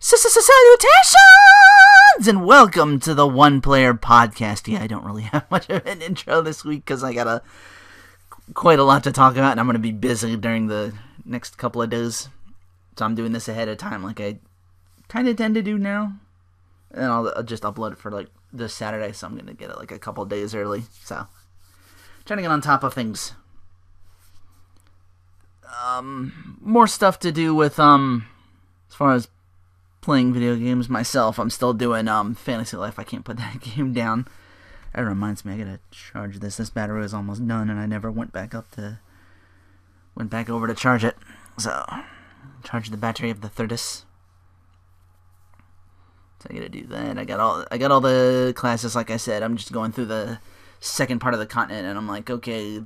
Salutations and welcome to the One Player Podcast. Yeah, I don't really have much of an intro this week because I got quite a lot to talk about and I'm going to be busy during the next couple of days. So I'm doing this ahead of time like I kind of tend to do now. And I'll just upload it for like this Saturday, so I'm going to get it like a couple of days early. So, trying to get on top of things. More stuff to do with, as far as playing video games myself. I'm still doing, Fantasy Life. I can't put that game down. That reminds me, I gotta charge this. This battery is almost done, and I never went back over to charge it. So, charge the battery of the Thirtis. So I gotta do that. I got all the classes, like I said. I'm just going through the second part of the continent, and I'm like, okay,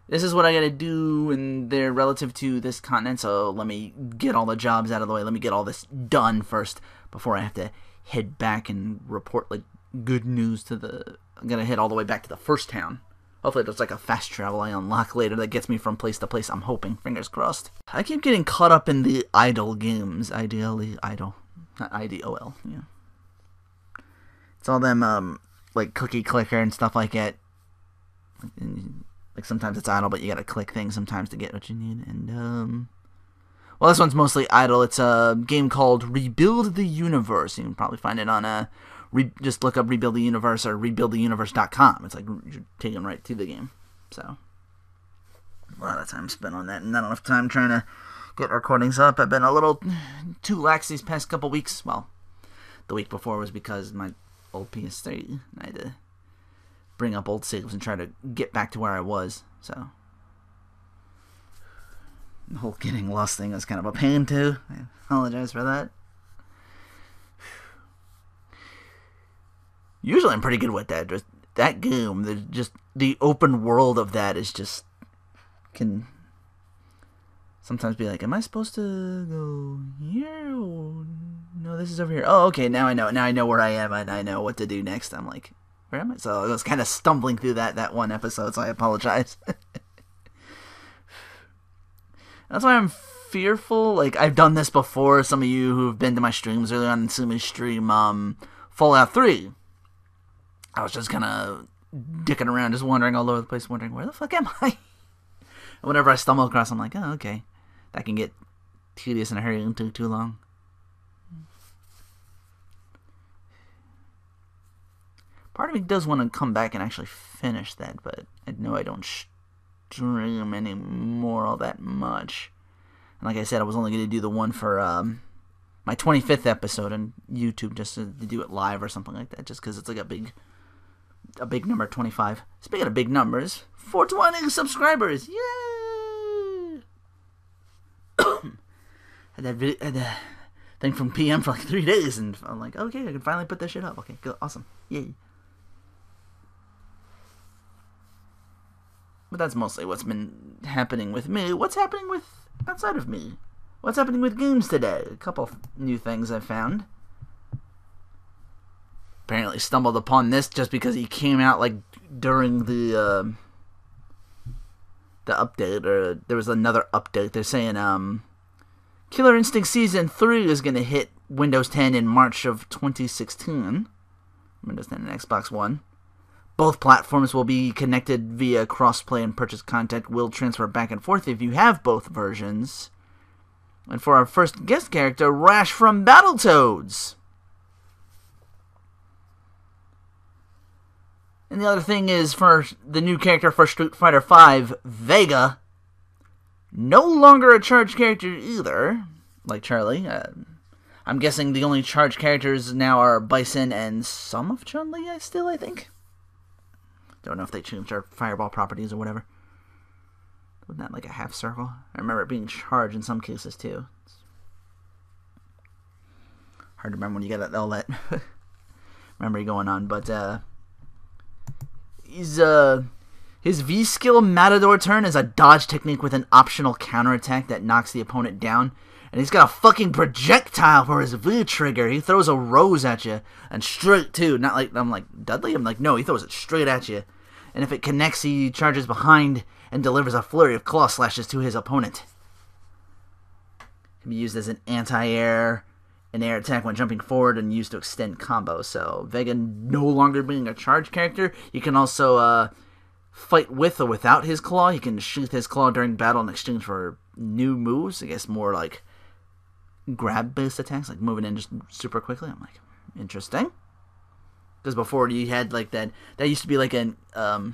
this is what I gotta do, and they're relative to this continent, so let me get all the jobs out of the way. Let me get all this done first before I have to head back and report, like, good news to I'm gonna head all the way back to the first town. Hopefully there's, like, a fast travel I unlock later that gets me from place to place. I'm hoping. Fingers crossed. I keep getting caught up in the idle games. Ideally, idle. Not IDOL, yeah. It's all them, like, cookie clicker and stuff like that. Like, sometimes it's idle, but you gotta click things sometimes to get what you need. And, well, this one's mostly idle. It's a game called Rebuild the Universe. You can probably find it on, just look up Rebuild the Universe or rebuildtheuniverse.com. It's like, you're taken right to the game. So, a lot of time spent on that, and not enough time trying to get recordings up. I've been a little too lax these past couple weeks. Well, the week before was because my old PS3, I had to bring up old saves and try to get back to where I was, so the whole getting lost thing was kind of a pain too. I apologize for that. Usually I'm pretty good with that. Just that game, just the open world of that is just can sometimes be like, am I supposed to go here? Or, no, this is over here. Oh, okay, now I know. Now I know where I am and I know what to do next. I'm like, where am I? So I was kind of stumbling through that one episode, so I apologize. That's why I'm fearful. Like, I've done this before. Some of you who've been to my streams earlier on in Sumi's stream, Fallout 3. I was just kind of dicking around, just wandering all over the place, wondering, where the fuck am I? And whenever I stumble across, I'm like, oh, okay. That can get tedious in a hurry and too long. Part of me does want to come back and actually finish that, but I know I don't stream anymore all that much. And like I said, I was only going to do the one for my 25th episode on YouTube, just to do it live or something like that, just because it's like a big number, 25. Speaking of big numbers, 420 subscribers! Yay! had that thing from PM for like 3 days, and I'm like, okay, I can finally put this shit up. Okay, good, awesome, yay. But that's mostly what's been happening with me. What's happening with outside of me? What's happening with games today? A couple of new things I've found. Apparently stumbled upon this just because he came out like during the update, or there was another update. They're saying Killer Instinct Season 3 is going to hit Windows 10 in March of 2016. Windows 10 and Xbox One. Both platforms will be connected via crossplay, and purchase content will transfer back and forth if you have both versions. And for our first guest character, Rash from Battletoads. And the other thing is, for the new character for Street Fighter V, Vega, no longer a charged character either, like Charlie. I'm guessing the only charged characters now are Bison and some of Chun-Li, I think. Don't know if they changed our fireball properties or whatever. Wasn't that like a half circle? I remember it being charged in some cases too. It's hard to remember when you got all that memory going on. But his V skill Matador turn is a dodge technique with an optional counterattack that knocks the opponent down. And he's got a fucking projectile for his V trigger. He throws a rose at you, and straight too. Not like, I'm like, Dudley? I'm like, no, he throws it straight at you. And if it connects, he charges behind and delivers a flurry of claw slashes to his opponent. Can be used as an anti-air, an air attack when jumping forward and used to extend combos. So Vega no longer being a charge character, you can also fight with or without his claw. He can sheath his claw during battle in exchange for new moves. I guess more like grab-based attacks, like moving in just super quickly. I'm like, interesting. Because before you had like that used to be like an that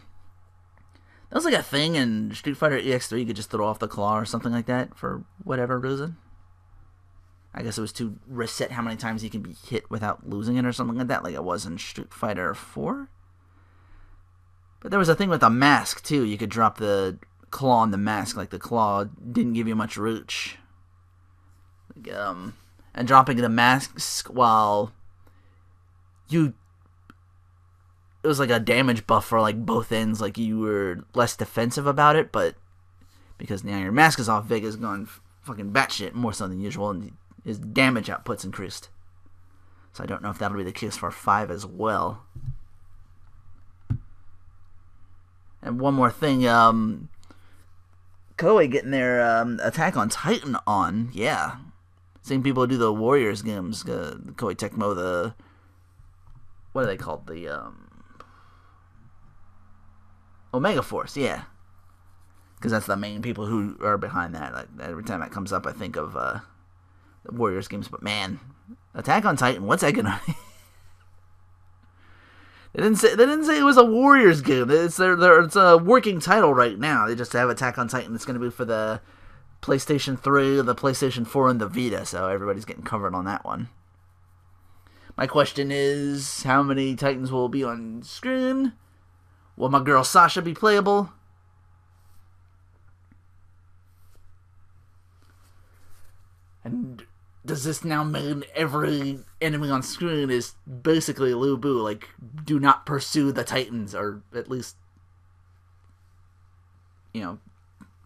was like a thing in Street Fighter EX3. You could just throw off the claw or something like that for whatever reason. I guess it was to reset how many times you can be hit without losing it or something like that, like it was in Street Fighter 4. But there was a thing with the mask too. You could drop the claw on the mask, like the claw didn't give you much reach. And dropping the mask while it was like a damage buff for like both ends, like you were less defensive about it, but because now your mask is off, Vega's gone fucking batshit more so than usual, and his damage output's increased. So I don't know if that'll be the case for 5 as well. And one more thing, Koei getting their Attack on Titan on, yeah. Same people who do the Warriors games, Koei Tecmo, what are they called? The Omega Force, yeah. Because that's the main people who are behind that. Like, every time that comes up, I think of the Warriors games. But man, Attack on Titan, what's that gonna be? They didn't say it was a Warriors game. It's a working title right now. They just have Attack on Titan. It's going to be for the PlayStation 3, the PlayStation 4, and the Vita. So everybody's getting covered on that one. My question is, how many Titans will be on screen? Will my girl Sasha be playable? And does this now mean every enemy on screen is basically Lu Bu? Like, do not pursue the Titans, or at least,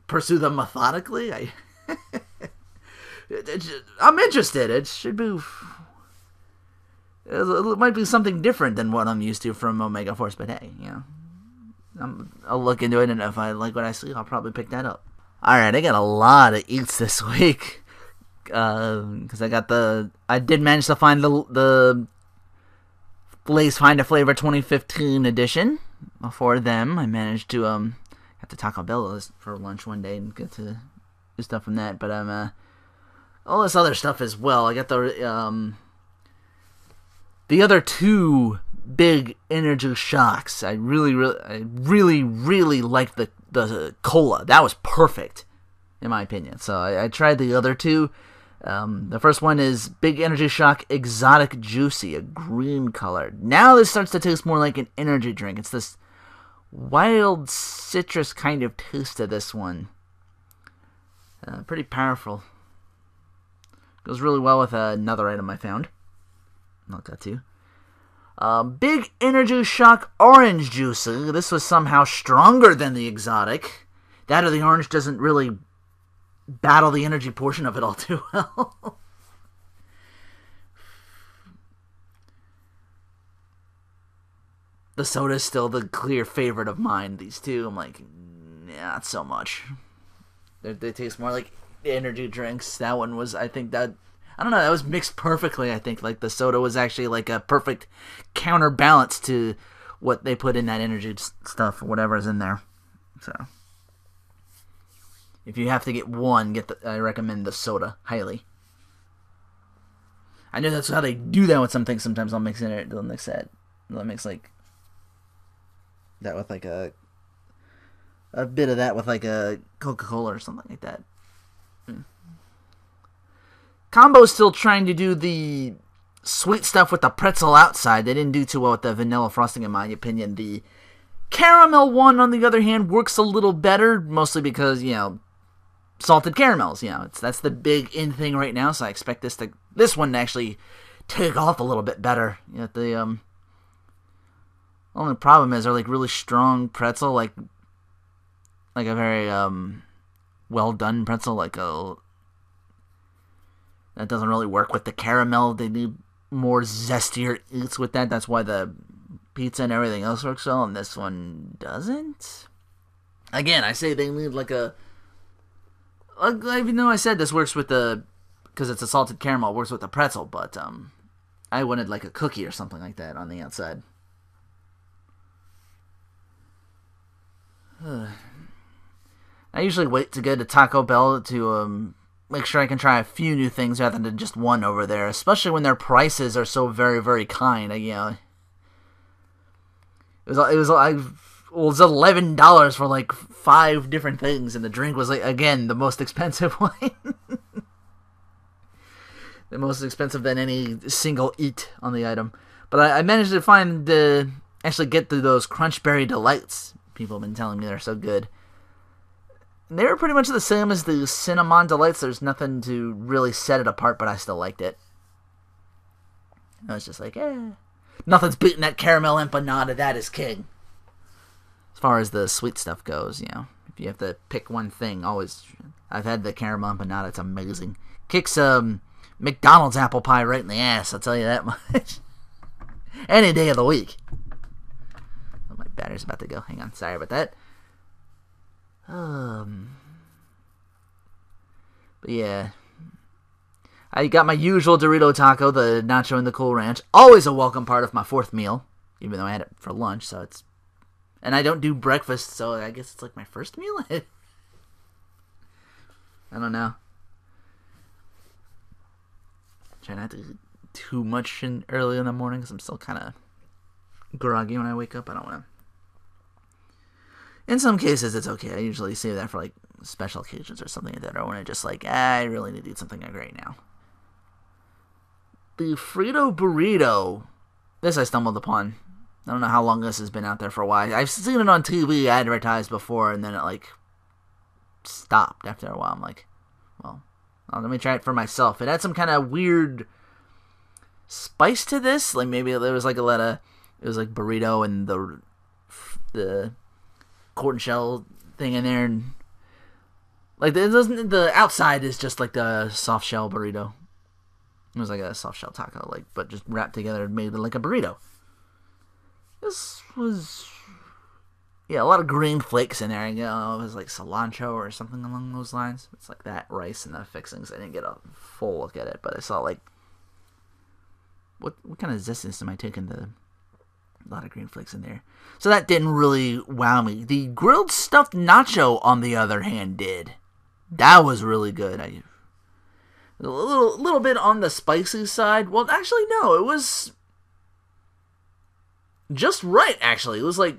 pursue them methodically? I'm interested. It should be. It might be something different than what I'm used to from Omega Force, but hey, I'll look into it, and if I like what I see, I'll probably pick that up. Alright, I got a lot of eats this week. Because I did manage to find the Lay's Find a Flavor 2015 edition. For them, I managed to have to Taco Bell for lunch one day and get to do stuff from that. But all this other stuff as well. I got the other 2 big energy shocks. I really liked the cola. That was perfect, in my opinion. So I tried the other 2. The first one is Big Energy Shock Exotic Juicy, a green color. Now this starts to taste more like an energy drink. It's this wild citrus kind of taste to this one. Pretty powerful. Goes really well with another item I found. Not that too. Big Energy Shock Orange Juicy. This was somehow stronger than the exotic. That or the orange doesn't really battle the energy portion of it all too well. The soda is still the clear favorite of mine. These 2, I'm like, not so much. They taste more like energy drinks. That one was, I think that was mixed perfectly. I think like the soda was actually like a perfect counterbalance to what they put in that energy stuff, or whatever's in there. So if you have to get one, I recommend the soda highly. I know that's how they do that with some things. Sometimes I'll mix like that with like a bit of that with like a Coca-Cola or something like that. Combo's still trying to do the sweet stuff with the pretzel outside. They didn't do too well with the vanilla frosting, in my opinion. The caramel one, on the other hand, works a little better, mostly because, salted caramels, that's the big in thing right now, so I expect this one to actually take off a little bit better. The only problem is they're like really strong pretzel, like a very well done pretzel, that doesn't really work with the caramel. They need more zestier eats with that. That's why the pizza and everything else works well, and this one doesn't. Again, I say they need like a. Even though I said this works with the because it's a salted caramel, it works with the pretzel, but I wanted like a cookie or something like that on the outside. I usually wait to go to Taco Bell to make sure I can try a few new things rather than just one over there, especially when their prices are so very, very kind. You know, it was $11 for like 5 different things, and the drink was like, again, the most expensive one. The most expensive than any single eat on the item. But I managed to actually get through those Crunch Berry Delights. People have been telling me they're so good. And they were pretty much the same as the Cinnamon Delights. There's nothing to really set it apart, but I still liked it. I was just like, nothing's beating that caramel empanada. That is king. As far as the sweet stuff goes, you know, if you have to pick one thing, I've had the caramel empanada. It's amazing. Kicks McDonald's apple pie right in the ass, I'll tell you that much. Any day of the week. Oh, my battery's about to go. Hang on, sorry about that. But yeah. I got my usual Dorito taco, the nacho and the Cool Ranch. Always a welcome part of my 4th meal, even though I had it for lunch, so it's... And I don't do breakfast, so I guess it's like my first meal? I don't know. Try not to eat too much early in the morning because I'm still kind of groggy when I wake up. I don't want to. In some cases, it's okay. I usually save that for like special occasions or something like that, or when I just like, I really need to eat something right now. The Frito Burrito. This I stumbled upon. I don't know how long this has been out there for a while. I've seen it on TV advertised before, and then it like stopped after a while. I'm like, well, let me try it for myself. It had some kind of weird spice to this. Like maybe there was like it was like burrito and the corn shell thing in there, and like the outside is just like the soft shell burrito. It was like a soft shell taco, like but just wrapped together and made like a burrito. This was a lot of green flakes in there. You know, it was like cilantro or something along those lines. It's like that, rice and the fixings. I didn't get a full look at it, but I saw like what kind of zestness am I taking? A lot of green flakes in there. So that didn't really wow me. The grilled stuffed nacho, on the other hand, did. That was really good. A little bit on the spicy side. Well, actually, no. It was just right, actually. It was like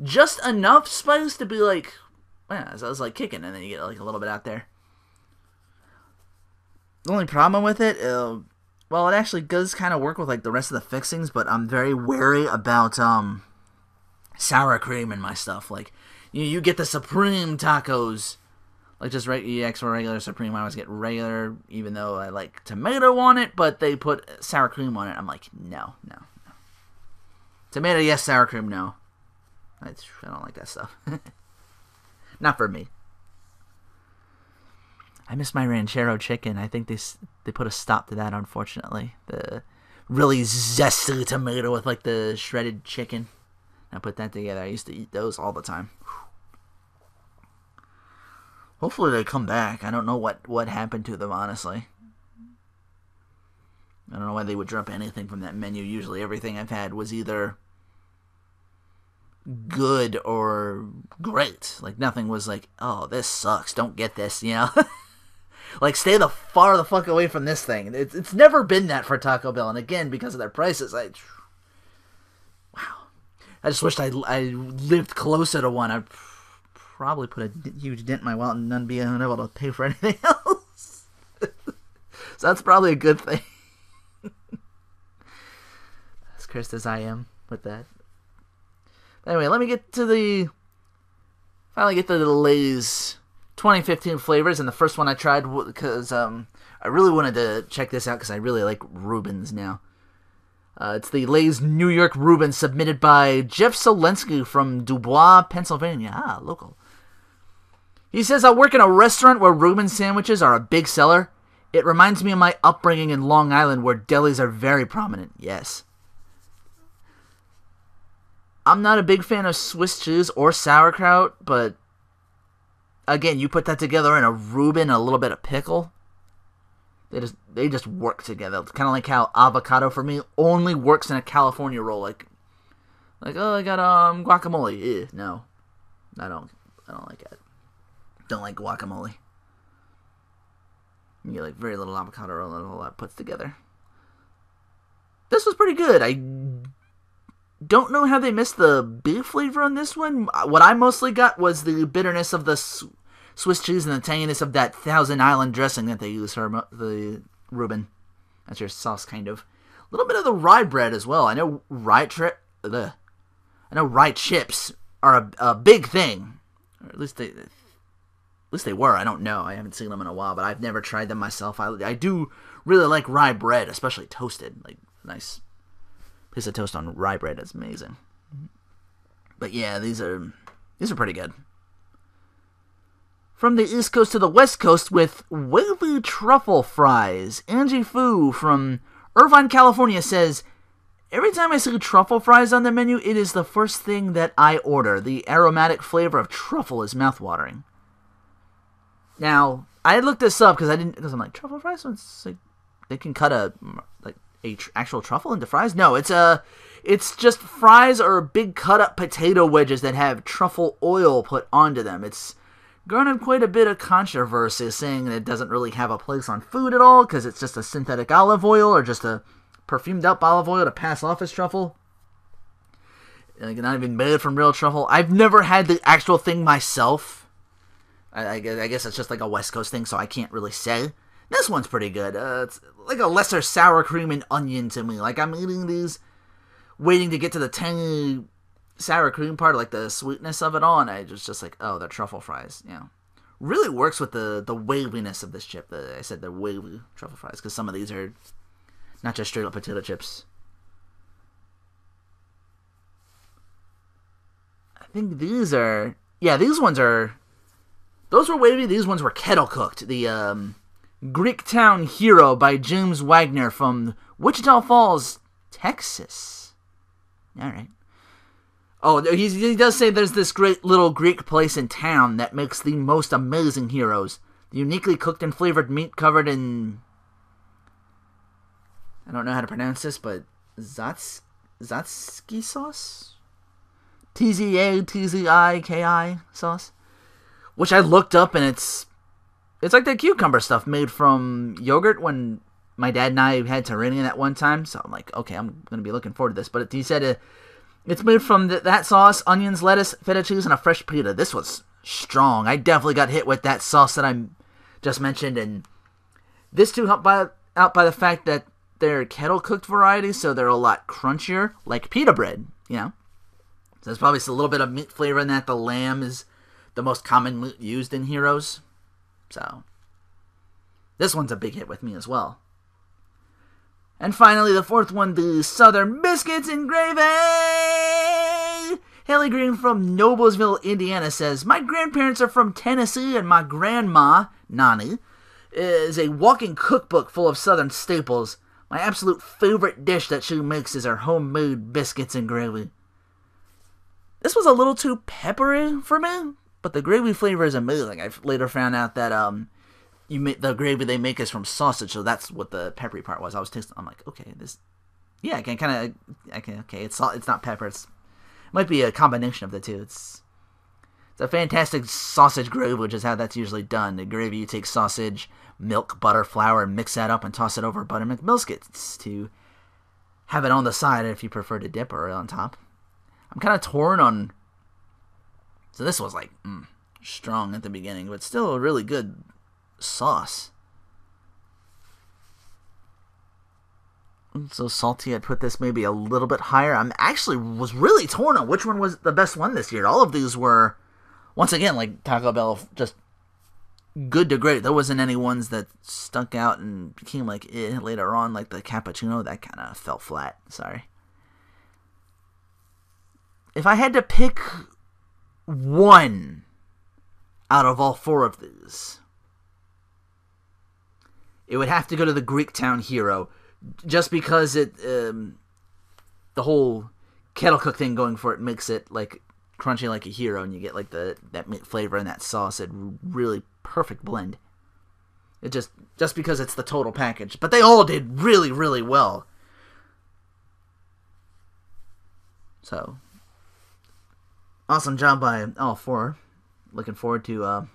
just enough spice to be like, yeah, so I was like kicking, and then you get like a little bit out there. The only problem with it, well, it actually does kind of work with like the rest of the fixings, but I'm very wary about sour cream in my stuff. Like you get the Supreme tacos, like just regular Supreme. I always get regular, even though I like tomato on it, but they put sour cream on it. I'm like, no. Tomato, yes. Sour cream, no. I don't like that stuff. Not for me. I miss my ranchero chicken. I think they put a stop to that, unfortunately. The really zesty tomato with like the shredded chicken. I put that together. I used to eat those all the time. Hopefully they come back. I don't know what happened to them, honestly. I don't know why they would drop anything from that menu. Usually everything I've had was either good or great. Like nothing was like, oh, this sucks, don't get this, you know? Like stay the fuck away from this thing. It's never been that for Taco Bell, and again, because of their prices, wow. I just wished I lived closer to one. I'd probably put a huge dent in my wallet and none being able to pay for anything else. So that's probably a good thing. As cursed as I am with that. Anyway, let me finally get to the Lay's 2015 flavors, and the first one I tried because I really wanted to check this out because I really like Reubens now. It's the Lay's New York Reuben, submitted by Jeff Solensky from Dubois, Pennsylvania. Local. He says, I work in a restaurant where Reuben sandwiches are a big seller. It reminds me of my upbringing in Long Island where delis are very prominent. Yes. I'm not a big fan of Swiss cheese or sauerkraut, but again, you put that together in a Reuben, a little bit of pickle. They just work together. It's kind of like how avocado for me only works in a California roll. Like oh, I got guacamole. No, I don't like it. Don't like guacamole. You get like very little avocado roll and a whole lot puts together. This was pretty good. I don't know how they missed the beef flavor on this one. What I mostly got was the bitterness of the Swiss cheese and the tanginess of that Thousand Island dressing that they use for the Reuben. That's your sauce, kind of. A little bit of the rye bread as well. I know rye chips are a big thing, or at least they were. I don't know. I haven't seen them in a while, but I've never tried them myself. I do really like rye bread, especially toasted. Like nice piece of toast on rye bread is amazing. But yeah, these are pretty good. From the East Coast to the West Coast with wavy truffle fries. Angie Fu from Irvine, California says, every time I see truffle fries on the menu, it is the first thing that I order. The aromatic flavor of truffle is mouthwatering. Now, I looked this up because I'm like, truffle fries? It's like, they can cut a actual truffle into fries? No, it's just fries or big cut up potato wedges that have truffle oil put onto them. It's garnered quite a bit of controversy, saying that it doesn't really have a place on food at all because it's just a synthetic olive oil or just a perfumed up olive oil to pass off as truffle. Like, not even made from real truffle. I've never had the actual thing myself. I guess it's just like a West Coast thing, so I can't really say. This one's pretty good. It's like a lesser sour cream and onion to me. Like, I'm eating these, waiting to get to the tangy sour cream part, like the sweetness of it all, and I just like, oh, they're truffle fries. Yeah, really works with the waviness of this chip. I said the wavy truffle fries, because some of these are not just straight up potato chips. I think these are, yeah, these ones are, those were wavy, these ones were kettle cooked. The Greek Town Hero by James Wagner from Wichita Falls, Texas. Alright. Oh, he does say there's this great little Greek place in town that makes the most amazing heroes. The uniquely cooked and flavored meat covered in, I don't know how to pronounce this, but Zatsuki sauce? Tzaki sauce? Which I looked up, and it's like that cucumber stuff made from yogurt when my dad and I had Tarinian at one time. So I'm like, okay, I'm going to be looking forward to this. But he said it's made from that sauce, onions, lettuce, feta cheese, and a fresh pita. This was strong. I definitely got hit with that sauce that I just mentioned. And this too helped out by the fact that they're kettle-cooked varieties, so they're a lot crunchier, like pita bread, you know. So there's probably still a little bit of meat flavor in that. The lamb is the most common meat used in heroes. So this one's a big hit with me as well. And finally, the fourth one, the Southern Biscuits and Gravy! Haley Green from Noblesville, Indiana says, my grandparents are from Tennessee, and my grandma, Nani, is a walking cookbook full of Southern staples. My absolute favorite dish that she makes is her homemade biscuits and gravy. This was a little too peppery for me, but the gravy flavor is amazing. I later found out that the gravy they make is from sausage, so that's what the peppery part was. I was tasting. I'm like, okay, it's not pepper. It might be a combination of the two. It's a fantastic sausage gravy, which is how that's usually done. The gravy, you take sausage, milk, butter, flour, and mix that up and toss it over buttermilk biscuits to have it on the side if you prefer to dip or on top. I'm kind of torn on. So this was like strong at the beginning, but still a really good sauce. So salty, I'd put this maybe a little bit higher. I'm actually was really torn on which one was the best one this year. All of these were, once again, like Taco Bell, just good to great. There wasn't any ones that stuck out and became like later on, like the cappuccino. That kind of fell flat. Sorry. If I had to pick one out of all four of these, it would have to go to the Greek Town Hero, just because it, the whole kettle cook thing going for it makes it like crunchy like a hero, and you get like that meat flavor and that sauce. It really perfect blend. It just because it's the total package. But they all did really, really well. So, awesome job by all four. Looking forward to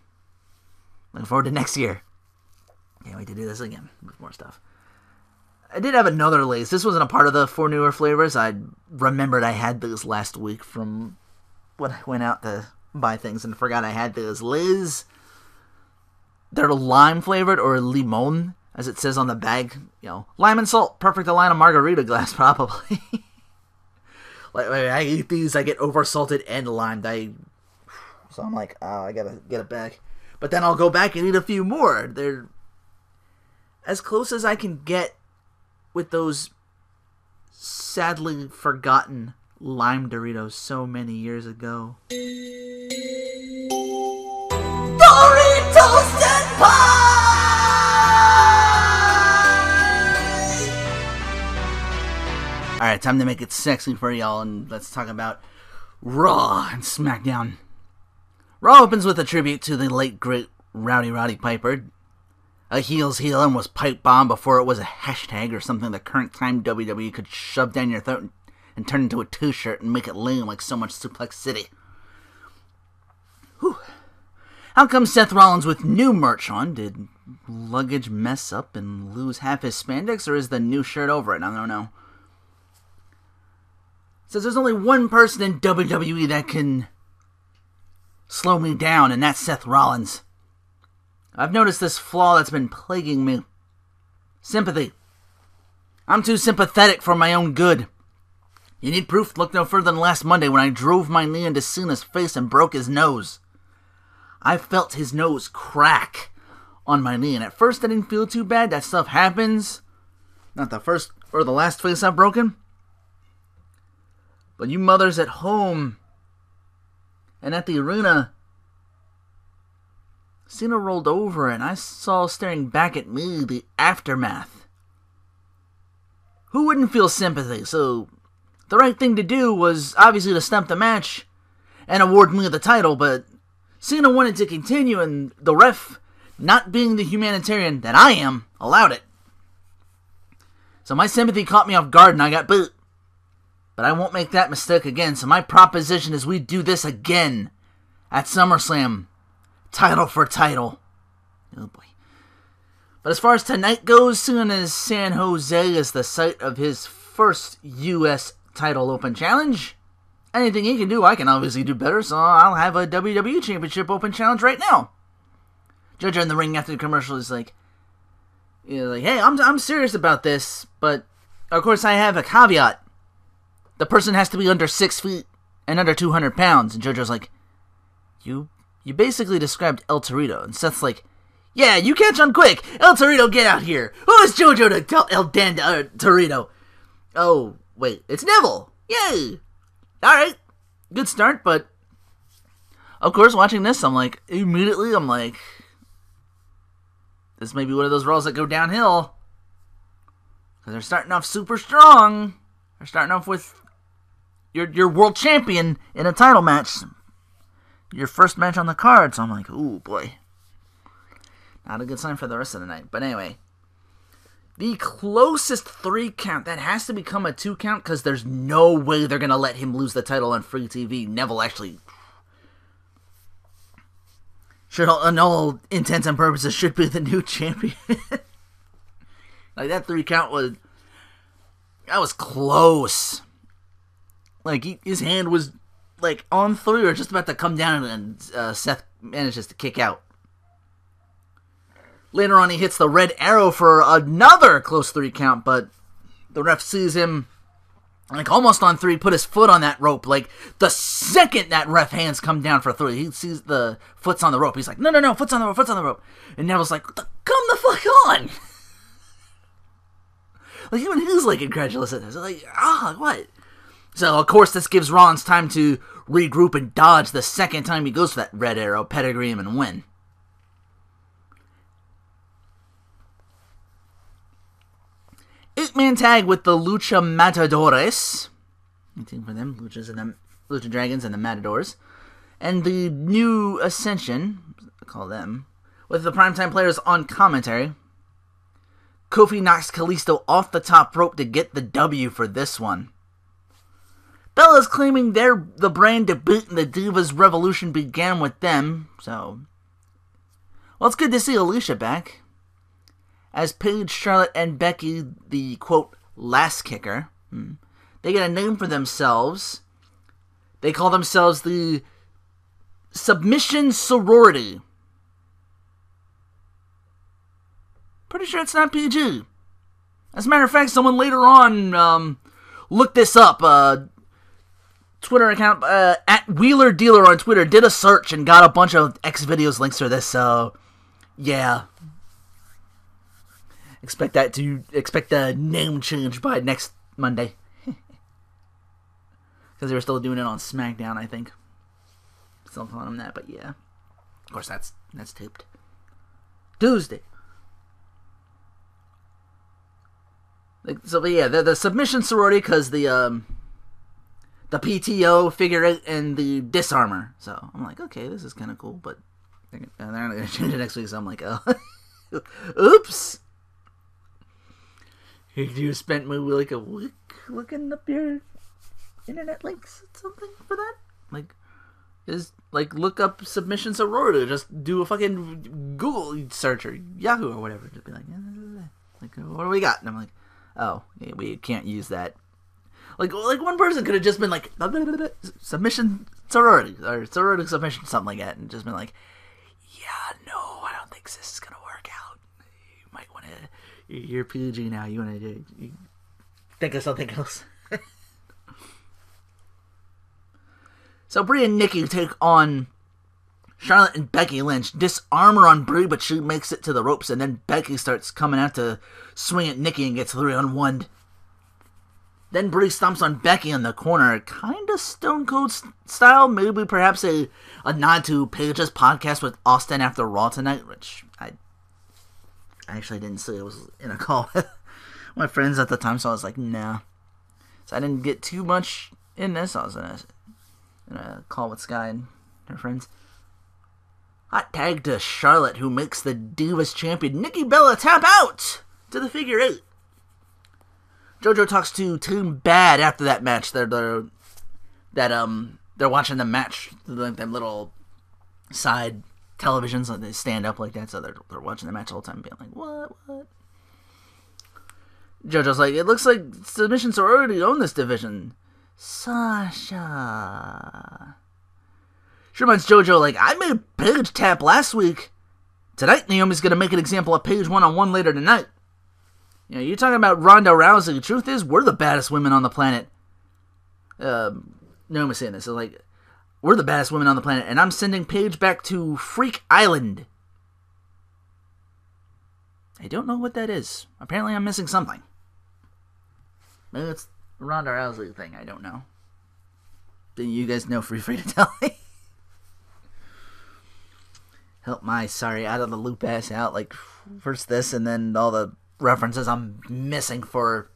next year. Can't wait to do this again with more stuff. I did have another Lays. This wasn't a part of the 4 newer flavors. I remembered I had those last week from when I went out to buy things and forgot I had those. Lays, they're lime flavored, or limon, as it says on the bag. You know, lime and salt, perfect to line a margarita glass, probably. Like, I eat these, I get oversalted and limed. So I'm like, oh, I gotta get it back. But then I'll go back and eat a few more. They're as close as I can get with those sadly forgotten lime Doritos so many years ago. Dorito-Senpai! Alright, time to make it sexy for y'all, and let's talk about Raw and SmackDown. Raw opens with a tribute to the late great Roddy Piper. A heel's heel and was pipe bomb before it was a hashtag or something the current time WWE could shove down your throat and turn into a t-shirt and make it lean like so much Suplex City. Whew. How come Seth Rollins with new merch on? Did luggage mess up and lose half his spandex, or is the new shirt over it? I don't know. It says there's only one person in WWE that can slow me down, and that's Seth Rollins. I've noticed this flaw that's been plaguing me. Sympathy. I'm too sympathetic for my own good. You need proof? Look no further than last Monday when I drove my knee into Cena's face and broke his nose. I felt his nose crack on my knee, and at first I didn't feel too bad. That stuff happens. Not the first or the last face I've broken. But you mothers at home and at the arena, Cena rolled over and I saw staring back at me the aftermath. Who wouldn't feel sympathy? So the right thing to do was obviously to stump the match and award me the title, but Cena wanted to continue and the ref, not being the humanitarian that I am, allowed it. So my sympathy caught me off guard and I got booed. But I won't make that mistake again, so my proposition is we do this again at SummerSlam. Title for title. Oh boy. But as far as tonight goes, soon as San Jose is the site of his first U.S. title open challenge, anything he can do, I can obviously do better, so I'll have a WWE Championship open challenge right now. Judge in the ring after the commercial is like, hey, I'm serious about this, but of course I have a caveat. The person has to be under 6 feet and under 200 pounds. And JoJo's like, You basically described El Torito. And Seth's like, yeah, you catch on quick. El Torito, get out here. Who is JoJo to tell El Torito? Oh, wait, it's Neville. Yay. Alright, good start, but of course, watching this, immediately I'm like, this may be one of those Raws that go downhill. Because they're starting off super strong. They're starting off with your world champion in a title match. Your first match on the card. So I'm like, ooh, boy. Not a good sign for the rest of the night. But anyway. The closest 3 count. That has to become a 2 count. Because there's no way they're going to let him lose the title on free TV. Neville actually should, on all intents and purposes, should be the new champion. Like, that 3 count was... That was close. Like, his hand was, on 3 or just about to come down, and Seth manages to kick out. Later on, he hits the red arrow for another close 3 count, but the ref sees him, almost on 3, put his foot on that rope. The second that ref hands come down for 3, he sees the foot's on the rope. He's like, no, foot's on the rope. And Neville's like, come the fuck on! Even he's, incredulous at this. What? So, of course, this gives Rollins time to regroup and dodge the second time he goes for that red arrow, pedigree him, and win. Eight-man tag with the Lucha Matadores. Anything for them? Lucha Dragons and the Matadors. And the new Ascension, call them, With the primetime players on commentary, Kofi knocks Kalisto off the top rope to get the W for this one. Bella's claiming they're the brand to beat and the Divas Revolution began with them, so... Well, it's good to see Alicia back. As Paige, Charlotte, and Becky, the, quote, last kicker, they get a name for themselves. They call themselves the Submission Sorority. Pretty sure it's not PG. As a matter of fact, someone later on looked this up. Twitter account, at Wheeler Dealer on Twitter, did a search and got a bunch of Xvideos links for this, so, yeah. Expect a name change by next Monday. Because they were still doing it on SmackDown, I think. Still calling them that, but yeah. Of course, that's taped. Tuesday. So, but yeah, the Submission Sorority, because the PTO, Figure 8, and the Disarmor. So, I'm like, okay, this is kind of cool, but they're not going to change it next week, so I'm like, oh. Oops! You spent maybe like a week looking up your internet links or something for that? Look up Submission Sorority, just do a fucking Google search or Yahoo or whatever. Just be like, what do we got? And I'm like, oh, yeah, we can't use that. Like one person could have just been like, Submission Sorority, or Sorority Submission, something like that, and just been like, yeah, no, I don't think this is going to work out. You might want to, you're PG now, you want to think of something else. So Brie and Nikki take on Charlotte and Becky Lynch. Disarm her on Brie, but she makes it to the ropes, and then Becky starts coming out to swing at Nikki and gets 3-on-1. Then Brie stomps on Becky in the corner, kind of Stone Cold style, maybe perhaps a nod to Paige's podcast with Austin after Raw tonight, which I actually didn't see. I was in a call with my friends at the time, so I was like, nah. So I didn't get too much in this. I was in a call with Sky and her friends. Hot tag to Charlotte, who makes the Divas champion Nikki Bella tap out to the Figure 8. JoJo talks to Team Bad after that match. They're watching the match, like them little side televisions, like they stand up like that, so they're watching the match all the time, being like, what? JoJo's like, it looks like Submission Sorority own this division. Sasha. She reminds JoJo, like, I made Paige tap last week. Tonight, Naomi's gonna make an example of Paige one-on-one later tonight. You know, you're talking about Ronda Rousey. The truth is, we're the baddest women on the planet. Naomi's saying this. So, like, we're the baddest women on the planet, and I'm sending Paige back to Freak Island. I don't know what that is. Apparently, I'm missing something. Maybe it's the Ronda Rousey thing. I don't know. Then you guys know, feel free to tell me. Help my sorry out of the loop ass out. Like, first this, and then all the references I'm missing for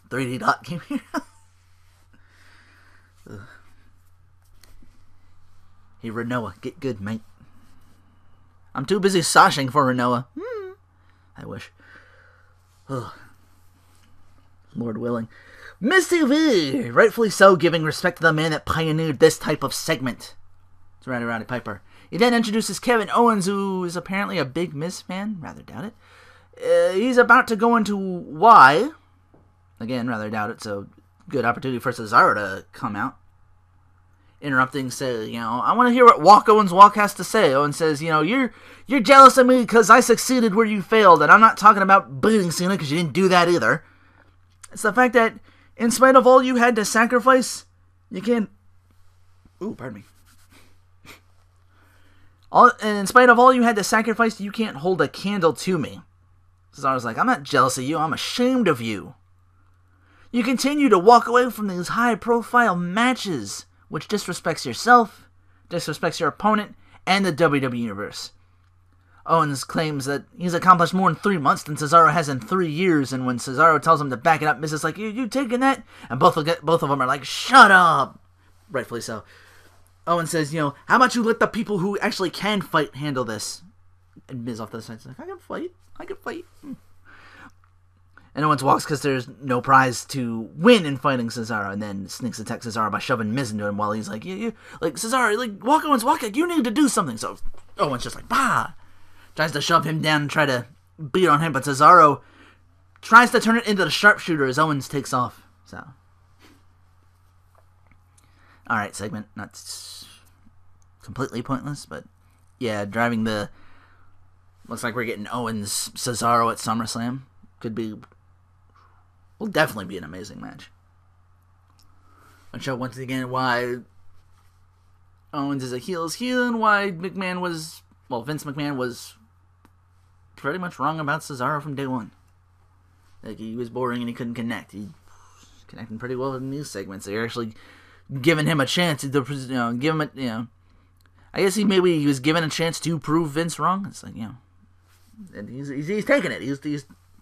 3D Dot Game Hero. Hey, Renoa, get good, mate. I'm too busy soshing for Renoa. I wish. Ugh. Lord willing. Miss TV! Rightfully so, giving respect to the man that pioneered this type of segment. It's Rowdy Piper. He then introduces Kevin Owens, who is apparently a big Miz fan. Rather doubt it. He's about to go into why. Again, rather doubt it, so good opportunity for Cesaro to come out. Interrupting, say, I want to hear what Owens has to say. Owens says, you're jealous of me because I succeeded where you failed, and I'm not talking about beating Cena because you didn't do that either. It's the fact that, in spite of all you had to sacrifice, you can't... Ooh, pardon me. In spite of all you had to sacrifice, you can't hold a candle to me. Cesaro's like, I'm not jealous of you, I'm ashamed of you. You continue to walk away from these high-profile matches, which disrespects yourself, disrespects your opponent, and the WWE Universe. Owens claims that he's accomplished more in 3 months than Cesaro has in 3 years, and when Cesaro tells him to back it up, Miz is like, you taking that? And both of them are like, shut up! Rightfully so. Owens says, how about you let the people who actually can fight handle this? And Miz off to the side, like, I can fight. And Owens walks because there's no prize to win in fighting Cesaro, and then sneaks attack Cesaro by shoving Miz into him while he's like, like, Cesaro, like, walk, Owens, walk, like, you need to do something. So Owens just like, bah! Tries to shove him down and try to beat on him, but Cesaro tries to turn it into the sharpshooter as Owens takes off. So, alright, segment. Not completely pointless, but yeah, driving the... Looks like we're getting Owens Cesaro at SummerSlam. Will definitely be an amazing match. I'll show once again why Owens is a heel's heel and why Vince McMahon was pretty much wrong about Cesaro from day one. Like, he was boring and he couldn't connect. He was connecting pretty well in these segments. They're actually giving him a chance to, give him a, I guess he was given a chance to prove Vince wrong. It's like, and he's taking it. He's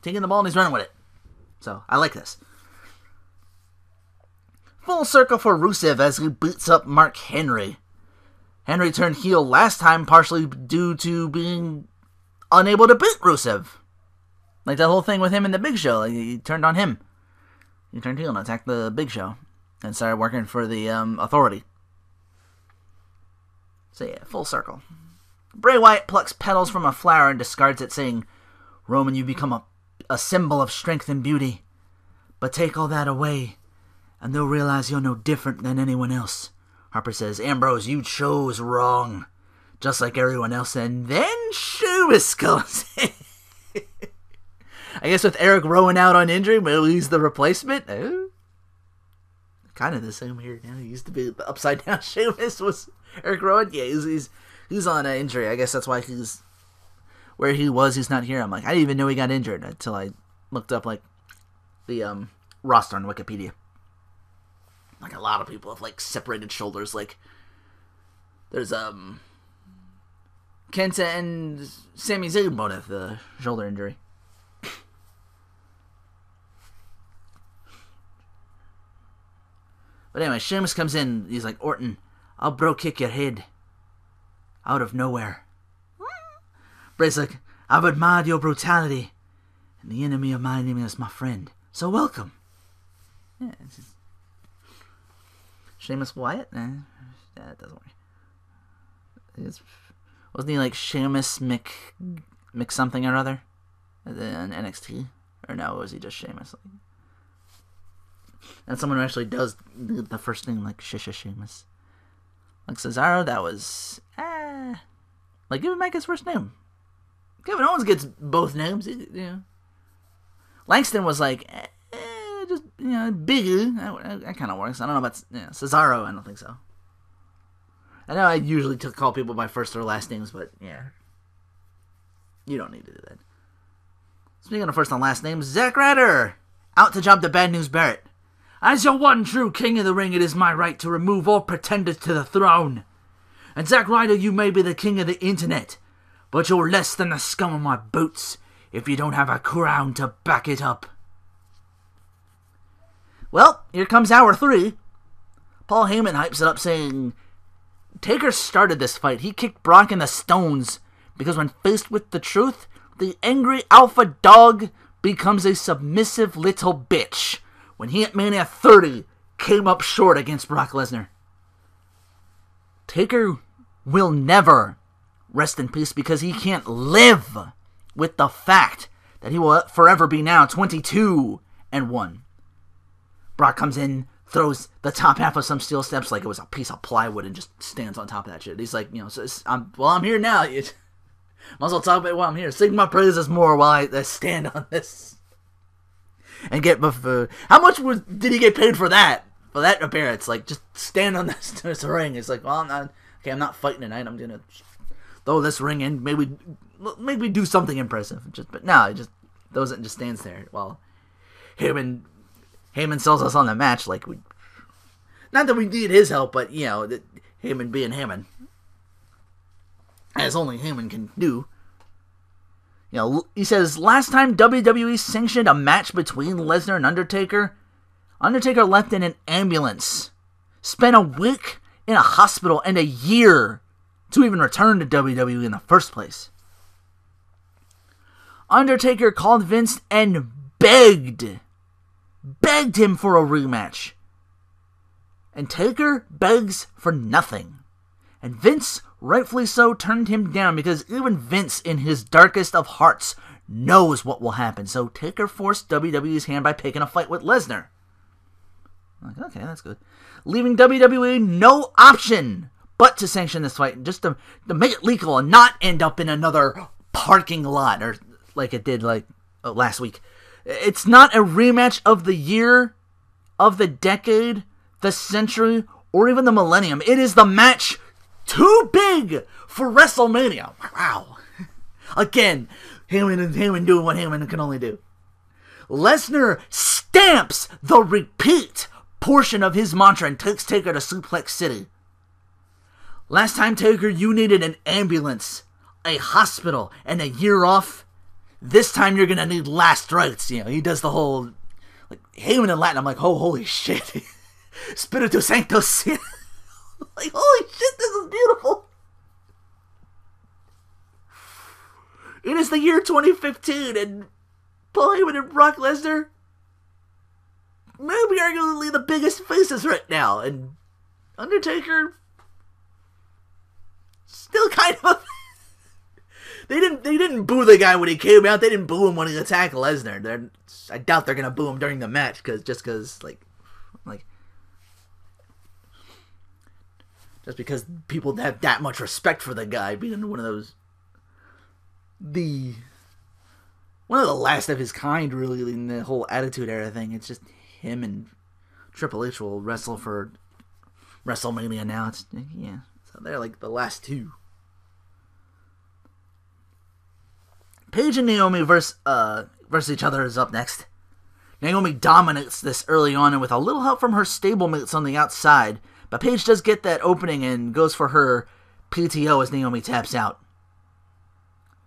taking the ball and he's running with it. So, I like this. Full circle for Rusev as he beats up Mark Henry. Henry turned heel last time partially due to being unable to beat Rusev. Like that whole thing with him and the Big Show. Like, he turned on him. He turned heel and attacked the Big Show. And started working for the Authority. So yeah, full circle. Bray Wyatt plucks petals from a flower and discards it, saying, Roman, you become a symbol of strength and beauty. But take all that away, and they'll realize you're no different than anyone else. Harper says, Ambrose, you chose wrong. Just like everyone else. And then Sheamus comes in. I guess with Eric Rowan out on injury, maybe he's the replacement. Oh. Kind of the same here now. He used to be the upside down Sheamus was Eric Rowan. Yeah, he's on an injury. I guess that's why he's where he was. He's not here. I'm like, I didn't even know he got injured until I looked up like the roster on Wikipedia. Like a lot of people have like separated shoulders. Like there's Kenta and Sami Zayn both have the shoulder injury. But anyway, Sheamus comes in. He's like, Orton, I'll bro kick your head. Out of nowhere. Bray's like, I've admired your brutality. And the enemy of my enemy is my friend. So welcome. Yeah, it's just... Sheamus Wyatt? That doesn't work. Wasn't he like Sheamus Mc something or other? In NXT? Or no, was he just Sheamus? And someone who actually does the first name like Sheamus. Like Cesaro, that was... Like, give him back his first name. Kevin Owens gets both names. Langston was like, just, bigger. That kind of works. I don't know about Cesaro. I don't think so. I know I usually call people by first or last names, but yeah. You don't need to do that. Speaking of first and last names, Zack Ryder. Out to job the Bad News Barrett. As your one true king of the ring, it is my right to remove all pretenders to the throne. And Zack Ryder, you may be the king of the internet, but you're less than the scum of my boots if you don't have a crown to back it up. Well, here comes hour 3. Paul Heyman hypes it up saying, Taker started this fight. He kicked Brock in the stones because when faced with the truth, the angry alpha dog becomes a submissive little bitch when he at Mania 30 came up short against Brock Lesnar. Taker will never rest in peace because he can't live with the fact that he will forever be now 22-1. Brock comes in, throws the top half of some steel steps like it was a piece of plywood and just stands on top of that shit. He's like, I'm here now. Might as well talk about it while I'm here. Sing my praises more while I stand on this. And get before. How much did he get paid for that? For that appearance? Like, just stand on this ring. It's like, well, I'm not fighting tonight. I'm gonna throw this ring in. Maybe do something impressive. But no, he just throws it and just stands there while Heyman sells us on the match. Like, not that we need his help, but Heyman being Heyman, as only Heyman can do. He says, last time WWE sanctioned a match between Lesnar and Undertaker left in an ambulance, spent a week in a hospital, and a year to even return to WWE in the first place. Undertaker called Vince and begged him for a rematch. And Taker begs for nothing. And Vince, rightfully so, turned him down because even Vince, in his darkest of hearts, knows what will happen. So Taker forced WWE's hand by picking a fight with Lesnar. I'm like, okay, that's good. Leaving WWE no option but to sanction this fight, just to make it legal and not end up in another parking lot, or like it did last week. It's not a rematch of the year, of the decade, the century, or even the millennium. It is the match too big for WrestleMania. Wow. Again, Heyman doing what Heyman can only do. Lesnar stamps the repeat portion of his mantra and takes Taker to Suplex City. Last time, Taker, you needed an ambulance, a hospital, and a year off. This time you're gonna need last rites. You know, he does the whole, like, Heyman in Latin. I'm like, oh, holy shit. Spiritu Sancto. Like, holy shit, this is beautiful. It is the year 2015, and Paul Heyman and Brock Lesnar, maybe arguably the biggest faces right now, and Undertaker, still kind of. They didn't boo the guy when he came out. They didn't boo him when he attacked Lesnar. I doubt they're gonna boo him during the match just because people have that much respect for the guy being one of the last of his kind, really, in the whole Attitude Era thing. It's just him and Triple H will wrestle for WrestleMania now. So they're like the last two. Paige and Naomi versus each other is up next. Naomi dominates this early on, and with a little help from her stablemates on the outside, but Paige does get that opening and goes for her PTO as Naomi taps out.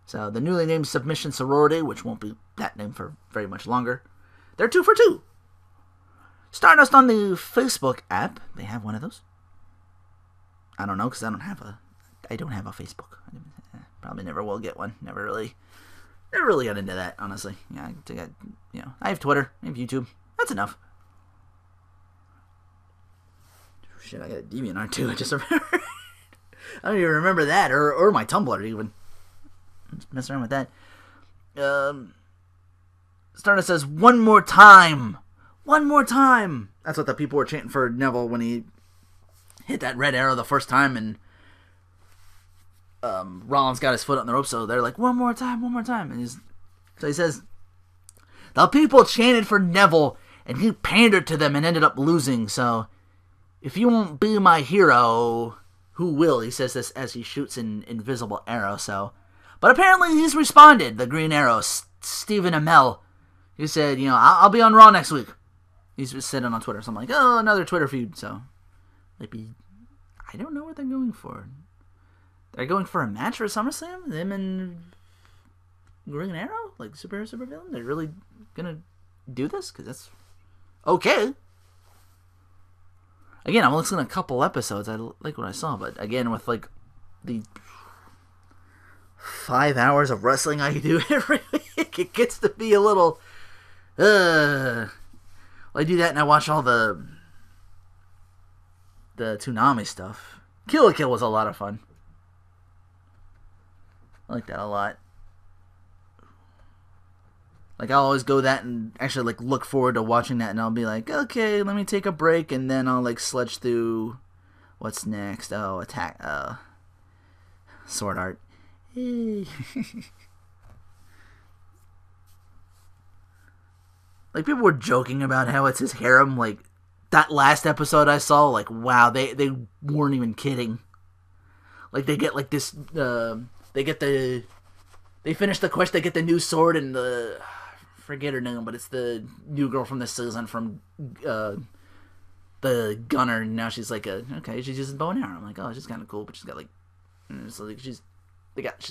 So the newly named Submission Sorority, which won't be that name for very much longer, they're 2 for 2. Stardust on the Facebook app, they have one of those. I don't know, because I don't have a Facebook. Probably never will get one. Never really got into that, honestly. Yeah, I have Twitter, I have YouTube. That's enough. Shit, I got a DeviantArt too. I just remember. I don't even remember that, or my Tumblr even. Just mess around with that. Stardust says, "One more time, one more time." That's what the people were chanting for Neville when he hit that red arrow the first time, and Rollins got his foot on the rope, so they're like, one more time, and so he says, the people chanted for Neville, and he pandered to them and ended up losing, so if you won't be my hero, who will? He says this as he shoots an invisible arrow, so, but apparently he's responded, the Green Arrow, Stephen Amell. He said, I'll be on Raw next week. He's just sitting on Twitter, so I'm like, oh, another Twitter feud, so maybe, I don't know what they're going for. They're going for a match for SummerSlam? Them and Green Arrow? Like super villain? They're really gonna do this? Because that's okay. Again, I'm listening to a couple episodes. I like what I saw, but again, with like the 5 hours of wrestling I do every week, it gets to be a little. Well, I do that and I watch all the Toonami stuff. Kill la Kill was a lot of fun. I like that a lot. Like, I'll always go that and actually, like, look forward to watching that, and I'll be like, okay, let me take a break, and then I'll, like, sludge through what's next. Oh, Attack, Sword Art. Like, people were joking about how it's his harem, like, that last episode I saw, like, wow, they weren't even kidding. Like, they get, like, this, they finish the quest, they get the new sword, and forget her name, but it's the new girl from this season from, the gunner, and now she's like she's using bow and arrow. I'm like, oh, she's kind of cool, but she's got, like, so, like, she's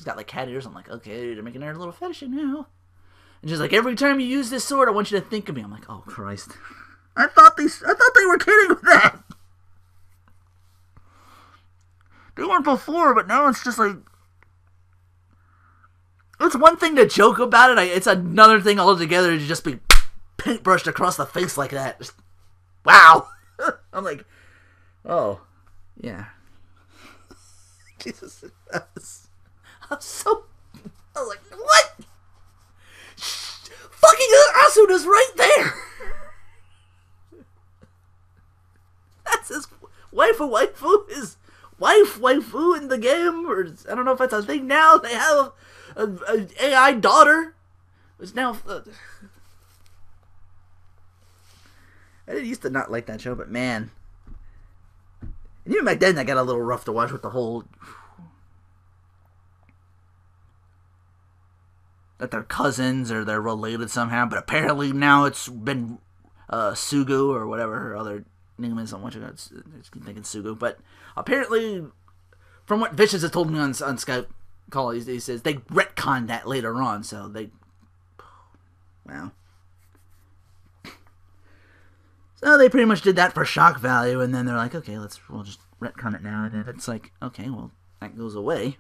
got, like, cat ears. I'm like, okay, they're making her a little fetish now. And she's like, every time you use this sword, I want you to think of me. I'm like, oh, Christ. I thought they were kidding with that. They weren't before, but now it's just like, It's one thing to joke about it. It's another thing altogether to just be paintbrushed across the face like that. Just, wow. I'm like, oh, yeah. Jesus. I was like, what? Fucking Asuna's right there. That's his waifu. His waifu in the game. Or I don't know if that's a thing now. They have an AI daughter. It's now... I didn't used to not like that show, but man. And even back then, that got a little rough to watch with the whole... that they're cousins or they're related somehow, but apparently now it's been Sugu or whatever her other name is. I'm watching it. I just keep thinking Sugu, but apparently, from what Vicious has told me on Skype call, he says they retconned that later on. So they, wow. So they pretty much did that for shock value, and then they're like, okay, we'll just retcon it now, and then it's like, okay, well that goes away.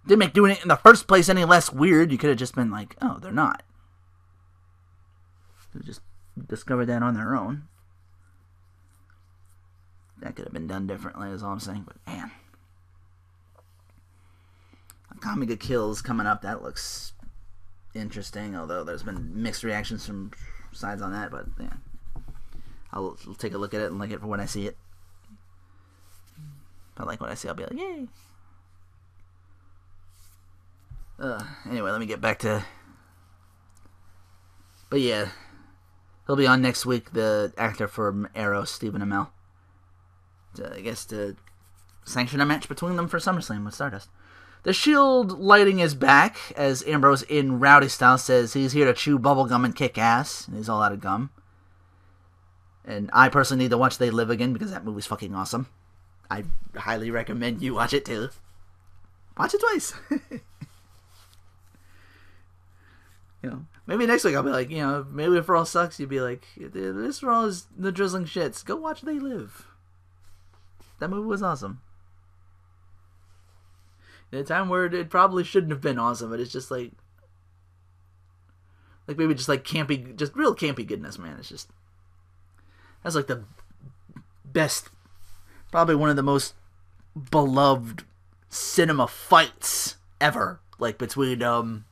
Didn't make doing it in the first place any less weird. You could have just been like, oh, they're not. They just discovered that on their own. That could have been done differently, is all I'm saying. But man, Kamiga Kills coming up. That looks interesting. Although there's been mixed reactions from sides on that. But yeah, I'll take a look at it and like it for when I see it. If I like what I see, I'll be like, yay. Anyway, let me get back to... But yeah, he'll be on next week, the actor from Arrow, Stephen Amell. I guess to sanction a match between them for SummerSlam with Stardust. The Shield lighting is back, as Ambrose in Rowdy style says he's here to chew bubblegum and kick ass, and he's all out of gum. And I personally need to watch They Live again, because that movie's fucking awesome. I highly recommend you watch it too. Watch it twice. You know, maybe next week I'll be like, you know, maybe if Raw sucks, you'd be like, this Raw is the drizzling shits. Go watch They Live. That movie was awesome. In a time where it probably shouldn't have been awesome, but it's just like maybe just like campy, just real campy goodness, man. It's just, that's like the best, probably one of the most beloved cinema fights ever. Like between,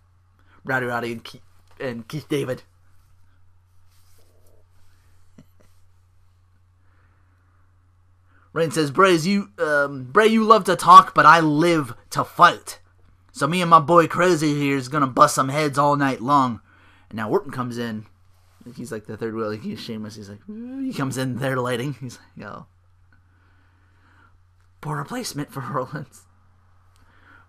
Rowdy and Keith David. Rain says, Bray, you love to talk, but I live to fight. So me and my boy Crazy here is gonna bust some heads all night long. And now Orton comes in. He's like the third wheel. Like he's shameless. He's like, he comes in there lighting. He's like, oh, poor replacement for Rollins.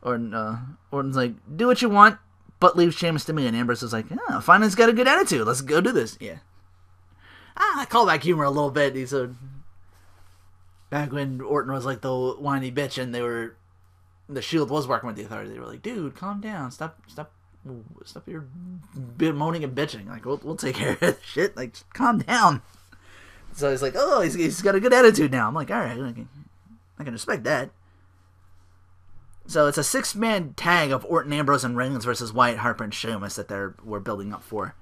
Orton's like, do what you want, but leave Sheamus to me. And Ambrose is like, oh, Finance got a good attitude. Let's go do this. Yeah. I call back humor a little bit. He's back when Orton was like the whiny bitch and the Shield was working with the Authority. They were like, dude, calm down. Stop your moaning and bitching. Like, we'll take care of this shit. Like, just calm down. So he's like, oh, he's got a good attitude now. I'm like, all right, I can respect that. So it's a 6-man tag of Orton, Ambrose, and Reigns versus Wyatt, Harper, and Sheamus that we're building up for.